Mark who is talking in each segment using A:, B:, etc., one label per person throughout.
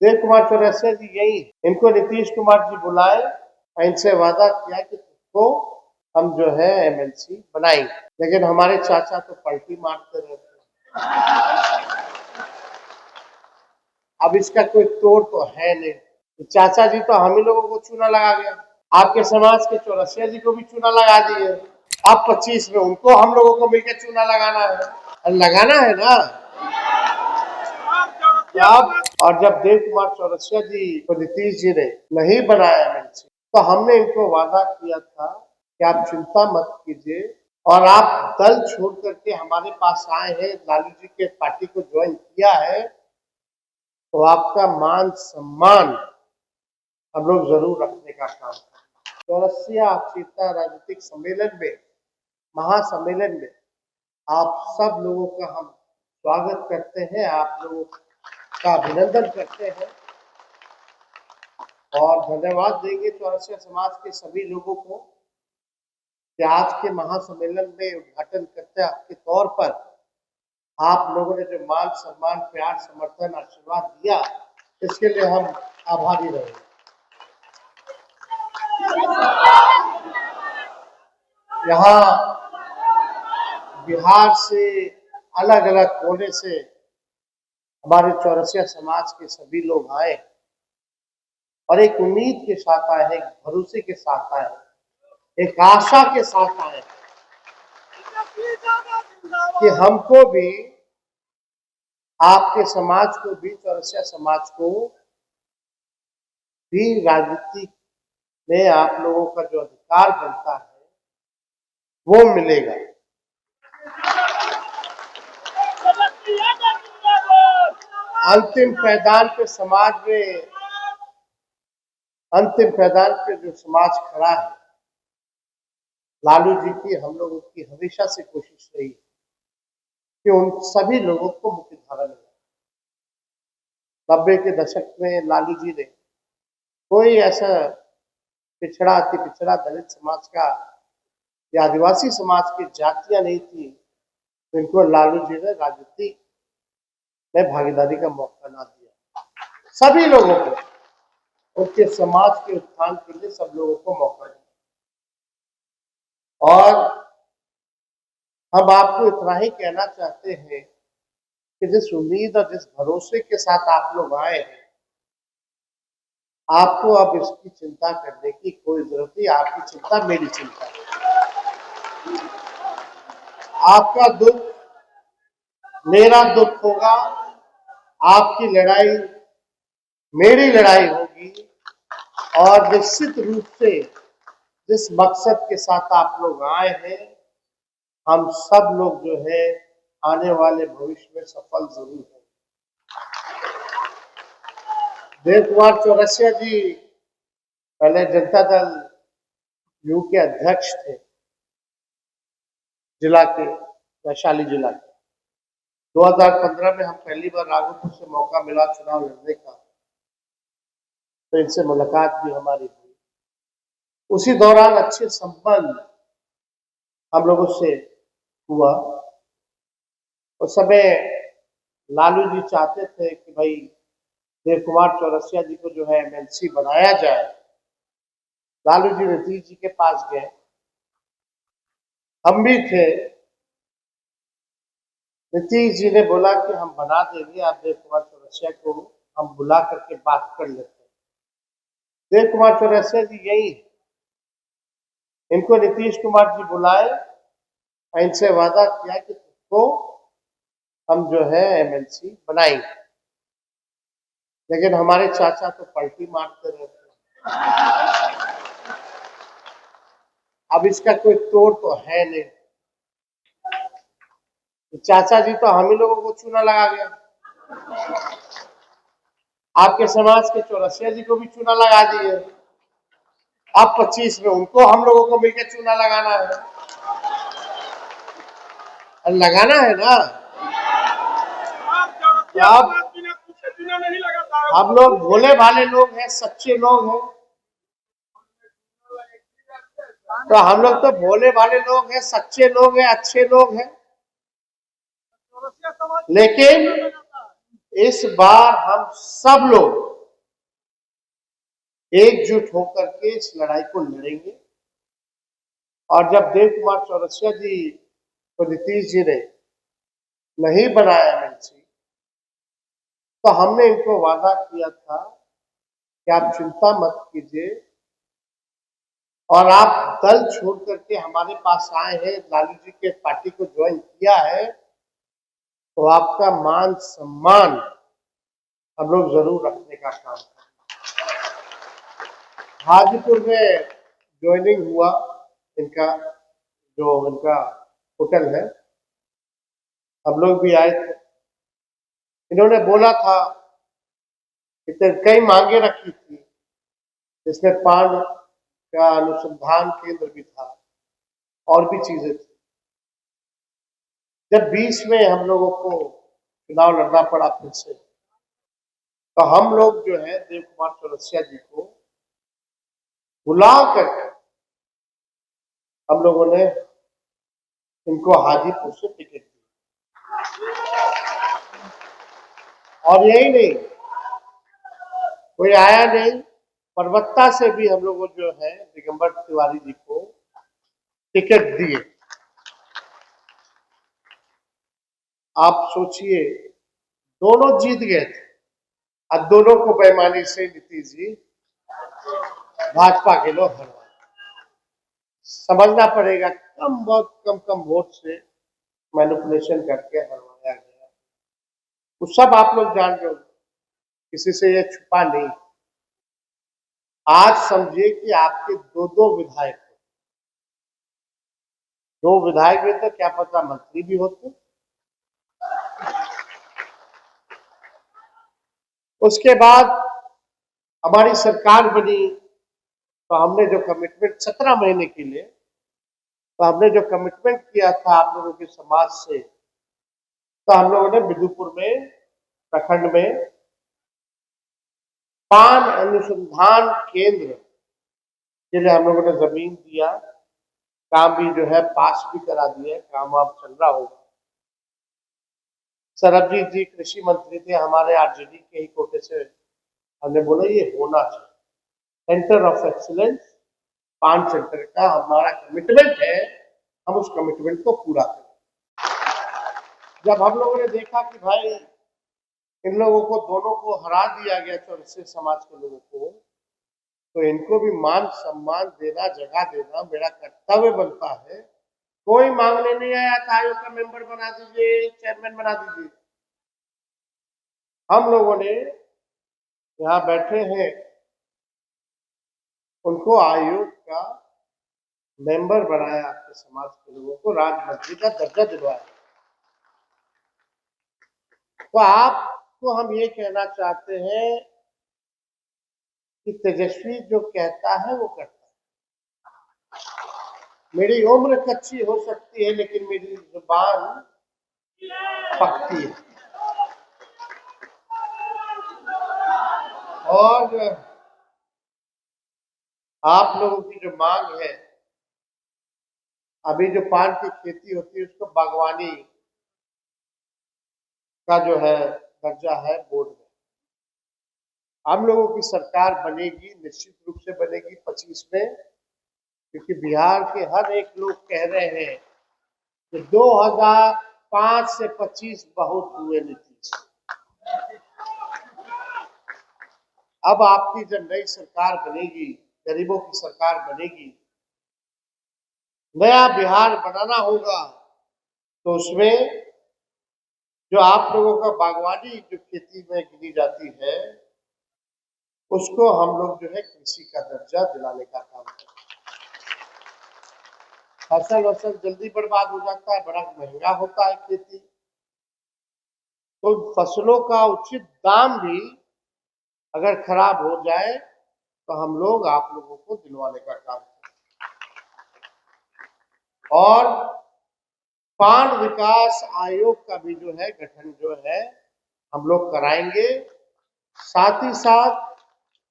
A: देव कुमार चौरसिया जी यही, इनको नीतीश कुमार जी बुलाए, इनसे वादा किया कि तुमको हम जो है एमएलसी बनाएंगे, लेकिन हमारे चाचा तो पलटी मारते रहते हैं। अब इसका कोई तोड़ तो है नहीं। चाचा जी तो हम ही लोगों को चूना लगा गया, आपके समाज के चौरसिया जी को भी चूना लगा दिए। अब 25 में उनको हम लोगों को मिलकर चूना लगाना है, लगाना है ना। अब और जब देव कुमार चौरसिया जी को नीतीश जी ने नहीं बनाया एमएलसी, तो हमने इनको वादा किया था कि आप चिंता मत कीजिए, और आप दल छोड़ करके हमारे पास आए हैं, लालू जी के पार्टी को ज्वाइन किया है, तो आपका मान सम्मान हम लोग जरूर रखने का काम करें। चौरसिया चेतना राजनीतिक सम्मेलन में, महासम्मेलन में आप सब लोगों का हम स्वागत करते हैं, आप लोगों का अभिनंदन करते हैं और धन्यवाद देंगे चौरसिया समाज के सभी लोगों को कि आज के महासम्मेलन में उद्घाटन करते के तौर पर आप लोगों ने जो मान सम्मान, प्यार, समर्थन, आशीर्वाद दिया, इसके लिए हम आभारी रहेंगे। यहाँ बिहार से, अलग अलग कोने से हमारे चौरसिया समाज के सभी लोग आए और एक उम्मीद के साथ आए हैं, एक भरोसे के साथ आए हैं, एक आशा के साथ आए कि हमको भी, आपके समाज को भी, चौरसिया समाज को भी राजनीति में आप लोगों का जो अधिकार बनता है वो मिलेगा। अंतिम पायदान पे समाज में, अंतिम पायदान पे जो समाज खड़ा है, लालू जी की, हम लोगों की हमेशा से कोशिश रही कि उन सभी लोगों को मुख्यधारा मिले। 90 के दशक में लालू जी ने कोई ऐसा पिछड़ा, अति पिछड़ा, दलित समाज का या आदिवासी समाज की जातियां नहीं थी तो इनको लालू जी ने राजनीति में भागीदारी का मौका ना दिया। सभी लोगों को, उनके समाज के उत्थान के लिए सब लोगों को मौका दिया। और हम आपको इतना ही कहना चाहते हैं कि जिस उम्मीद और जिस भरोसे के साथ आप लोग आए हैं, आपको अब इसकी चिंता करने की कोई जरूरत नहीं। आपकी चिंता मेरी चिंता है। आपका दुख मेरा दुख होगा, आपकी लड़ाई मेरी लड़ाई होगी, और निश्चित रूप से जिस मकसद के साथ आप लोग आए हैं, हम सब लोग जो है आने वाले भविष्य में सफल जरूर होंगे। देव कुमार चौरसिया जी पहले जनता दल यू के अध्यक्ष थे, जिला के, वैशाली जिला के। 2015 में हम पहली बार राघोपुर से मौका मिला चुनाव लड़ने का, तो इनसे मुलाकात भी हमारी हुई। उसी दौरान अच्छे संबंध हम लोगों से हुआ। उस समय लालू जी चाहते थे कि भाई देव कुमार चौरसिया जी को जो है एमएलसी बनाया जाए। लालू जी नीतीश जी के पास गए, हम भी थे। नीतीश जी ने बोला कि हम बना देंगे, आप देव कुमार चौरसिया को हम बुला करके बात कर लेते हैं। देव कुमार चौरसिया जी यही, इनको नीतीश कुमार जी बुलाए, इनसे वादा किया कि तुमको हम जो है एमएलसी बनाएंगे, लेकिन हमारे चाचा तो पलटी मारते रहते हैं। अब इसका कोई तोड़ तो है नहीं। चाचा जी तो हम ही लोगों को चूना लगा गया, आपके समाज के चौरसिया जी को भी चूना लगा दिए। अब 25 में उनको हम लोगों को मिलकर चूना लगाना है, लगाना है ना। अब हम लोग भोले भाले लोग हैं, सच्चे लोग हैं, तो हम लोग तो भोले भाले लोग हैं, सच्चे लोग हैं, अच्छे लोग हैं। लेकिन इस बार हम सब लोग एकजुट होकर के इस लड़ाई को लड़ेंगे। और जब देव कुमार चौरसिया जी को नीतीश जी ने नहीं बनाया एमएलसी, तो हमने इनको वादा किया था कि आप चिंता मत कीजिए, और आप दल छोड़ करके हमारे पास आए हैं, लालू जी के पार्टी को ज्वाइन किया है, तो आपका मान सम्मान हम लोग जरूर रखने का काम करें। हाजीपुर में ज्वाइनिंग हुआ इनका, जो इनका होटल है, हम लोग भी आए थे। इन्होंने बोला था, इतने कई मांगे रखी थी, जिसमें पान का अनुसंधान केंद्र भी था और भी चीजें थी। जब बीच में हम लोगों को चुनाव लड़ना पड़ा फिर से, तो हम लोग जो है देव कुमार चौरसिया जी को बुला करके हम लोगों ने इनको हाजीपुर से टिकट दी। और यही नहीं, कोई आया नहीं, परबत्ता से भी हम लोगों जो है दिगंबर तिवारी जी को टिकट दिए। आप सोचिए, दोनों जीत गए थे और दोनों को बेईमानी से नीतीश जी भाजपा के लोग हरवाए। समझना पड़ेगा, बहुत कम वोट से मैनिपुलेशन करके हरवाया गया। वो सब आप लोग जान रहे हो, किसी से ये छुपा नहीं। आज समझिए कि आपके दो विधायक, दो विधायक भी तो क्या पता मंत्री भी होते। उसके बाद हमारी सरकार बनी, तो हमने जो कमिटमेंट 17 महीने के लिए, तो हमने जो कमिटमेंट किया था आप लोगों के समाज से, तो हम लोगों ने बिदुपुर में प्रखंड में पान अनुसंधान केंद्र के लिए हम लोगों ने जमीन दिया, काम भी जो है पास भी करा दिया, काम अब चल रहा होगा। सरबजीत जी कृषि मंत्री थे हमारे, आरजेडी के ही कोटे से, हमने बोला ये होना चाहिए सेंटर ऑफ एक्सीलेंस, पान सेंटर का हमारा कमिटमेंट है, हम उस कमिटमेंट को पूरा करें। जब हम लोगों ने देखा कि भाई इन लोगों को दोनों को हरा दिया गया, चौरसिया समाज के लोगों को, तो इनको भी मान सम्मान देना, जगह देना मेरा कर्तव्य बनता है। कोई मांगने नहीं आया था आयोग का मेंबर बना दीजिए, चेयरमैन बना दीजिए। हम लोगों ने यहाँ बैठे हैं, उनको आयोग का मेंबर बनाया, आपके समाज के लोगों को राज्य मंत्री का दर्जा दिलवाया। तो आपको हम ये कहना चाहते हैं कि तेजस्वी जो कहता है वो करता है। मेरी उम्र कच्ची हो सकती है, लेकिन मेरी जुबान पक्की है। और आप लोगों की जो मांग है, अभी जो पान की खेती होती है उसको बागवानी का जो है दर्जा है बोर्ड में। हम लोगों की सरकार बनेगी, निश्चित रूप से बनेगी 25 में, क्योंकि बिहार के हर एक लोग कह रहे हैं कि 2005 से 25 बहुत हुए नीतीश। अब आपकी जब नई सरकार बनेगी, गरीबों की सरकार बनेगी, नया बिहार बनाना होगा, तो उसमें जो आप लोगों का बागवानी जो खेती में गिनी जाती है, उसको हम लोग जो है कृषि का दर्जा दिलाने का काम करें। फसल जल्दी बर्बाद हो जाता है, बड़ा महंगा होता है खेती, तो फसलों का उचित दाम भी अगर खराब हो जाए तो हम लोग आप लोगों को दिलवाने का काम करें। और पान विकास आयोग का भी जो है गठन जो है हम लोग कराएंगे। साथ ही साथ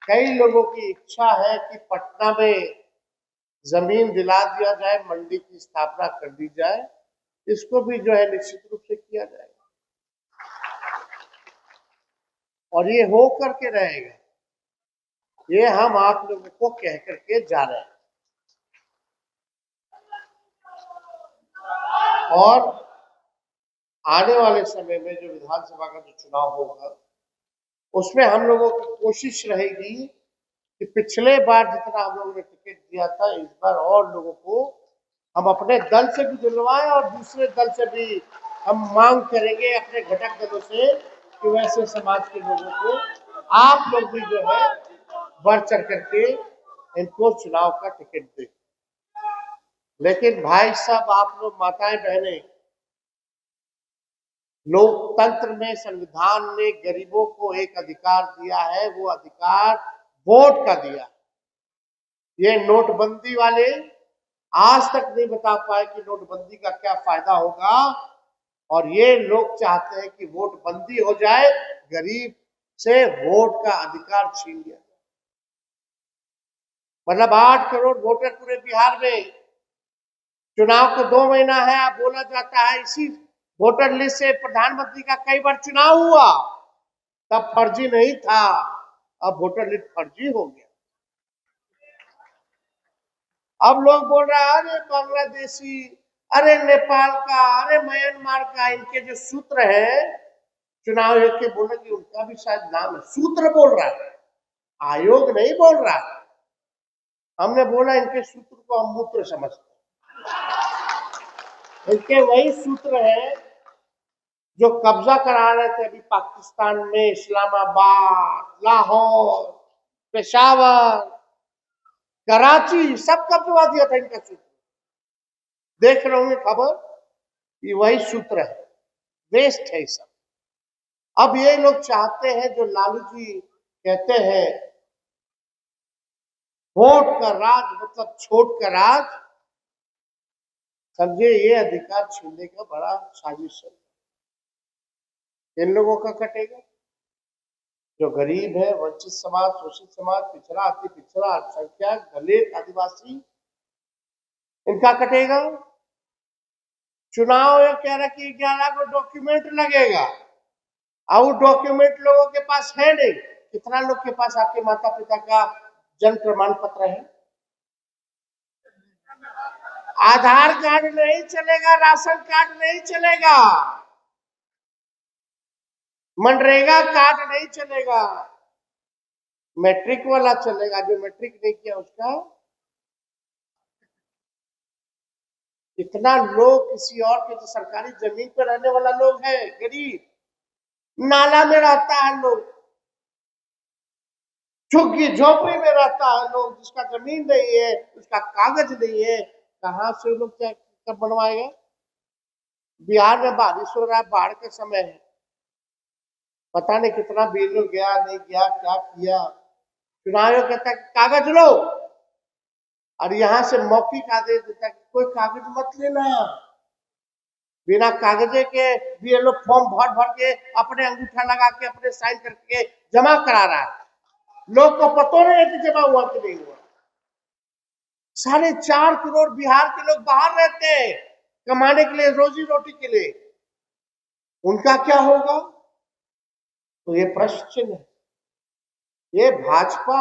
A: कई लोगों की इच्छा है कि पटना में जमीन दिला दिया जाए, मंडी की स्थापना कर दी जाए, इसको भी जो है निश्चित रूप से किया जाएगा और ये हो करके रहेगा। ये हम आप लोगों को कह करके जा रहे हैं। और आने वाले समय में जो विधानसभा का जो चुनाव होगा उसमें हम लोगों की कोशिश रहेगी कि पिछले बार जितना हम लोगों ने टिकट दिया था इस बार और लोगों को हम अपने दल से भी दिलवाएं और दूसरे दल से भी हम मांग करेंगे अपने घटक दलों से कि वैसे समाज के लोगों को आप लोग भी जो है बढ़ चढ़ करके इनको चुनाव का टिकट दें। लेकिन भाई साहब, आप लोग माताएं बहनें, लोकतंत्र में संविधान ने गरीबों को एक अधिकार दिया है, वो अधिकार वोट का दिया। ये नोटबंदी वाले आज तक नहीं बता पाए कि नोटबंदी का क्या फायदा होगा, और ये लोग चाहते हैं कि वोट बंदी हो जाए, गरीब से वोट का अधिकार छीन लिया जाए। मतलब 8 करोड़ वोटर पूरे बिहार में, चुनाव को 2 महीना है, अब बोला जाता है इसी वोटर लिस्ट से प्रधानमंत्री का कई बार चुनाव हुआ, तब फर्जी नहीं था, अब वोटर लिस्ट फर्जी हो गया। अब लोग बोल रहे हैं अरे बांग्लादेशी, अरे नेपाल का, अरे म्यांमार का, इनके जो सूत्र है चुनाव आयोग के, बोले कि उनका भी शायद नाम है, सूत्र बोल रहा है, आयोग नहीं बोल रहा है। हमने बोला इनके सूत्र को हम मूत्र समझते हैं, इनके वही सूत्र है जो कब्जा करा रहे थे अभी पाकिस्तान में, इस्लामाबाद, लाहौर, पेशावर, कराची, सब कब्जा दिया था इनका सूत्र। देख रहे होंगे खबर, ये वही सूत्र है, वेस्ट है सब। अब ये लोग चाहते हैं, जो लालू जी कहते हैं वोट का राज मतलब छोट का राज, समझे ये अधिकार छीनने का बड़ा साजिश है। इन लोगों का कटेगा, जो गरीब है, वंचित समाज, शोषित समाज, पिछड़ा, अति पिछड़ा, अल्पसंख्यक, दलित, आदिवासी, इनका कटेगा। चुनाव ये कह रहा कि 11 को डॉक्यूमेंट लगेगा, और डॉक्यूमेंट लोगों के पास है नहीं। कितना लोग के पास आपके माता पिता का जन्म प्रमाण पत्र है? आधार कार्ड नहीं चलेगा, राशन कार्ड नहीं चलेगा, मनरेगा कार्ड नहीं चलेगा, मैट्रिक वाला चलेगा। जो मैट्रिक नहीं किया उसका। इतना लोग किसी और के जो सरकारी जमीन पर रहने वाला लोग है, गरीब, नाला में रहता है लोग, झुग्गी झोपड़ी में रहता है लोग, जिसका जमीन नहीं है, उसका कागज नहीं है, कहां से लोग क्या कब बनवाएगा? बिहार में बारिश हो रहा है, बाढ़ का समय है, पता नहीं कितना बिल गया नहीं गया, क्या किया। चुनाव कहता है कागज लो, और यहां से मौखिक आदेश देता है कि कोई कागज मत लेना, बिना कागजे के बीएलओ फॉर्म भर भर के अपने अंगूठा लगा के अपने साइन करके जमा करा रहा है। लोग को पता नहीं है कि जमा हुआ कि नहीं हुआ। 4.5 करोड़ बिहार के लोग बाहर रहते हैं कमाने के लिए, रोजी रोटी के लिए, उनका क्या होगा? तो ये प्रश्न चिन्ह है। ये भाजपा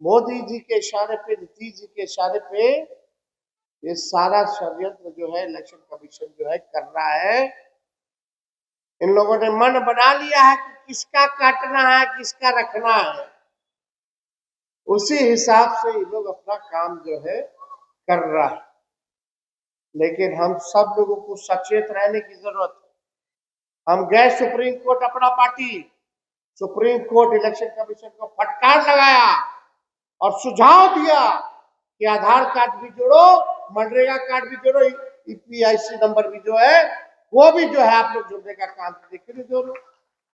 A: मोदी जी के इशारे पे, नीतीश जी के इशारे पे ये सारा षड्यंत्र जो है इलेक्शन कमीशन जो है कर रहा है। इन लोगों ने मन बना लिया है कि किसका काटना है, किसका रखना है, उसी हिसाब से ये लोग अपना काम जो है कर रहा है। लेकिन हम सब लोगों को सचेत रहने की जरूरत है। हम गए सुप्रीम कोर्ट, अपना party supreme court election commission को फटकार लगाया और सुझाव दिया कि आधार कार्ड भी जोड़ो, मनरेगा कार्ड भी जोड़ो, ईपीआईसी नंबर भी जो है वो भी जो है आप लोग जोड़ने का काम देखिए। जोड़ो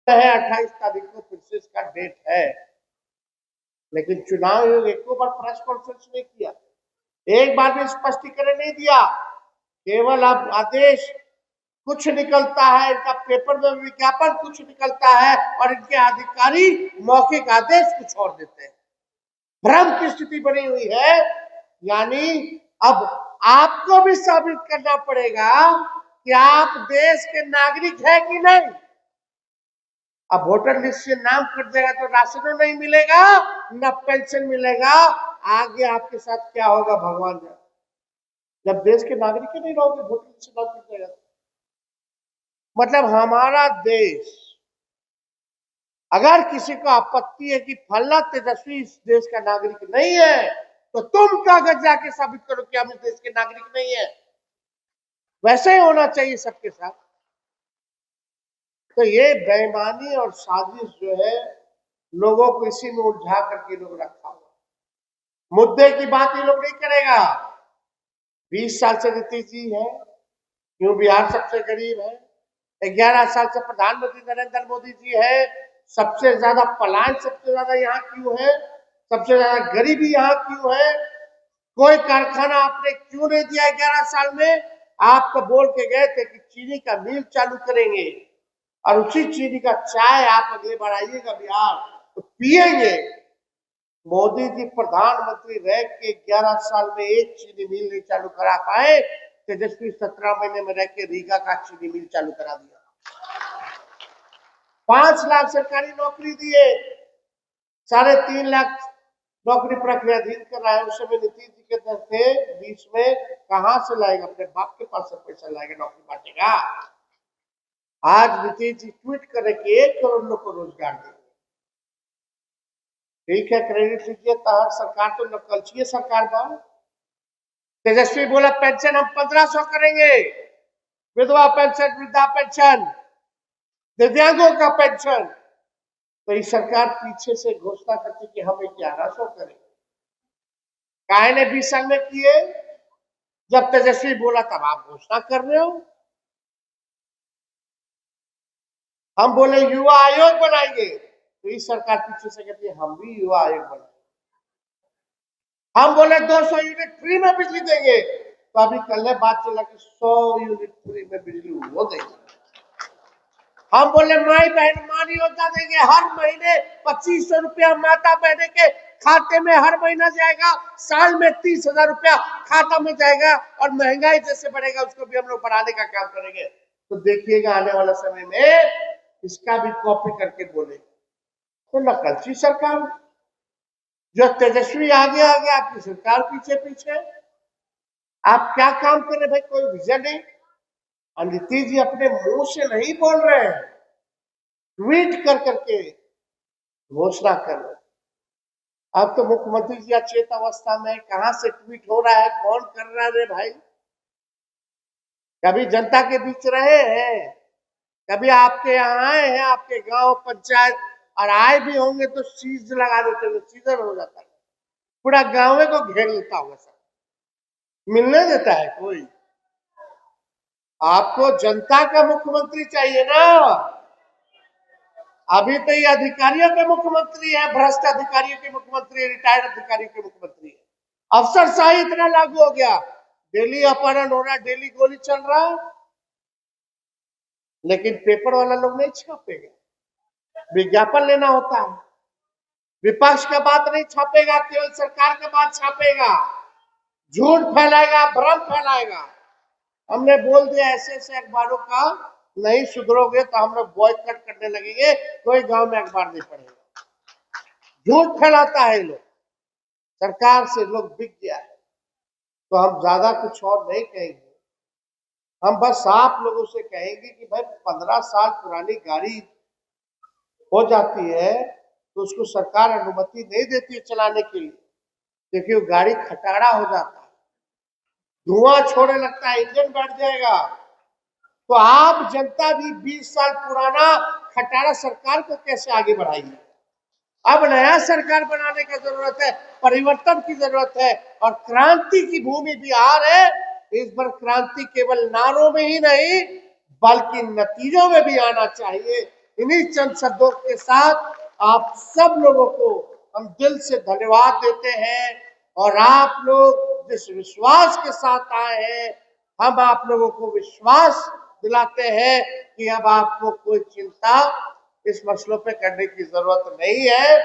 A: है 28 तारीख को फिर से इसका डेट है, लेकिन चुनाव आयोग एक बार प्रेस कॉन्फ्रेंस नहीं किया, एक बार भी स्पष्टीकरण नहीं दिया। केवल अब आदेश कुछ निकलता है, इनका पेपर में विज्ञापन कुछ निकलता है, और इनके अधिकारी मौखिक आदेश कुछ और देते हैं। भ्रम की स्थिति बनी हुई है। यानी अब आपको भी साबित करना पड़ेगा कि आप देश के नागरिक हैं कि नहीं। अब वोटर लिस्ट से नाम कट जाएगा तो राशन नहीं मिलेगा, न पेंशन मिलेगा। आगे आपके साथ क्या होगा भगवान जाने। जब देश के नागरिक ही नहीं रहोगे, वोटर लिस्ट से नाम कट जाएगा। मतलब हमारा देश, अगर किसी को आपत्ति है कि फल्ला तेजस्वी इस देश का नागरिक नहीं है, तो तुम कागज जाके साबित करो कि हम इस देश के नागरिक नहीं है। वैसे ही होना चाहिए सबके साथ। तो ये बेईमानी और साजिश जो है, लोगों को इसी में उलझा करके लोग रखा हुआ। मुद्दे की बात ये लोग नहीं करेगा। 20 साल से नीतीश जी है, क्यों बिहार सबसे गरीब है। 11 साल से प्रधानमंत्री नरेंद्र मोदी जी है, सबसे ज्यादा पलायन सबसे ज्यादा यहाँ क्यों है, सबसे ज्यादा गरीबी यहाँ क्यों है। कोई कारखाना आपने क्यों नहीं दिया 11 साल में। आप तो बोल के गए थे कि चीनी का मिल चालू करेंगे, और उसी चीनी का चाय आप अगले बार आइएगा बिहार तो पिएंगे। मोदी जी प्रधानमंत्री रह के 11 साल में एक चीनी मिल नहीं चालू करा पाए। तेजस्वी 17 महीने में रह के रीगा का चीनी मिल चालू करा दिया। 5 लाख सरकारी नौकरी दिए, 3.5 लाख नौकरी प्रक्रियाधीन कर रहा है। उस समय नीतीश जी के दर थे 20 में, कहां से लाएगा, अपने बाप के पास से पैसा लाएगा, नौकरी बांटेगा। आज नीतीश जी ट्वीट करे कि 1 करोड़ लोग को रोजगार देंगे। ठीक है, क्रेडिट लीजिए, तो सरकार तो नकलची सरकार बा। तेजस्वी बोला पेंशन हम 1500 करेंगे, विधवा पेंशन, वृद्धा पेंशन, दिव्यांगों का पेंशन। तो ये सरकार पीछे से घोषणा करती कि हम 1100 करेंगे। काहे ने 20 साल में किए। जब तेजस्वी बोला तब आप घोषणा कर रहे हो। हम बोले युवा आयोग बनाएंगे, तो इस सरकार पीछे से कहती है हम भी युवा आयोग बनाएंगे। हम बोले 200 यूनिट फ्री में बिजली देंगे, तो अभी कल बात चला कि 100 यूनिट फ्री में बिजली वो देंगे। हम बोले माई बहन मान योजना देंगे, हर महीने 2500 रुपया माता बहने के खाते में हर महीना जाएगा, साल में 30,000 रुपया खाता में जाएगा, और महंगाई जैसे बढ़ेगा उसको भी हम लोग बढ़ाने का काम करेंगे। तो देखिएगा आने वाला समय में इसका भी कॉपी करके बोलेगा। तो नकलची सरकार, जो तेजस्वी आगे आगे, आपकी सरकार पीछे पीछे। आप क्या काम कर रहे भाई, कोई विजन नहीं। नीतीश जी अपने मुंह से नहीं बोल रहे हैं, ट्वीट कर करके घोषणा कर रहे हैं। अब तो मुख्यमंत्री जी अचेत अवस्था में, कहां से ट्वीट हो रहा है, कौन कर रहा है रे भाई। कभी जनता के बीच रहे हैं, कभी आपके यहाँ आए हैं, आपके गांव पंचायत, और आए भी होंगे तो सीज लगा देते हैं, सीजन हो जाता है, पूरा गांव को घेर लेता होगा सब, मिलने देता है कोई। आपको जनता का मुख्यमंत्री चाहिए ना। अभी तो ये अधिकारियों के मुख्यमंत्री है, भ्रष्ट अधिकारियों के मुख्यमंत्री, रिटायर्ड अधिकारियों के मुख्यमंत्री है। अफसरशाही इतना लागू हो गया, डेली अपहरण हो रहा है, डेली गोली चल रहा है, लेकिन पेपर वाला लोग नहीं छापेगा। विज्ञापन लेना होता है, विपक्ष का बात नहीं छापेगा, केवल सरकार का बात छापेगा, झूठ फैलाएगा, भ्रम फैलाएगा। हमने बोल दिया ऐसे ऐसे अखबारों का नहीं सुधरोगे तो हम लोग बॉयकॉट करने लगेंगे, कोई गांव में अखबार नहीं पढ़ेगा। झूठ फैलाता है लोग, सरकार से लोग बिक गया है। तो हम ज्यादा कुछ और नहीं कहेंगे, हम बस आप लोगों से कहेंगे कि भाई 15 साल पुरानी गाड़ी हो जाती है तो उसको सरकार अनुमति नहीं देती है चलाने के लिए, क्योंकि वो गाड़ी खटारा हो जाता है, धुआं छोड़ने लगता है, इंजन बैठ जाएगा। तो आप जनता भी 20 साल पुराना खटारा सरकार को कैसे आगे बढ़ाएगी। अब नया सरकार बनाने की जरूरत है, परिवर्तन की जरूरत है, और क्रांति की भूमि बिहार है। इस बार क्रांति केवल नारों में ही नहीं बल्कि नतीजों में भी आना चाहिए। इन्हीं चंद शब्दों के साथ आप सब लोगों को हम दिल से धन्यवाद देते हैं, और आप लोग जिस विश्वास के साथ आए हैं, हम आप लोगों को विश्वास दिलाते हैं कि अब आपको कोई चिंता इस मसलों पे करने की जरूरत नहीं है।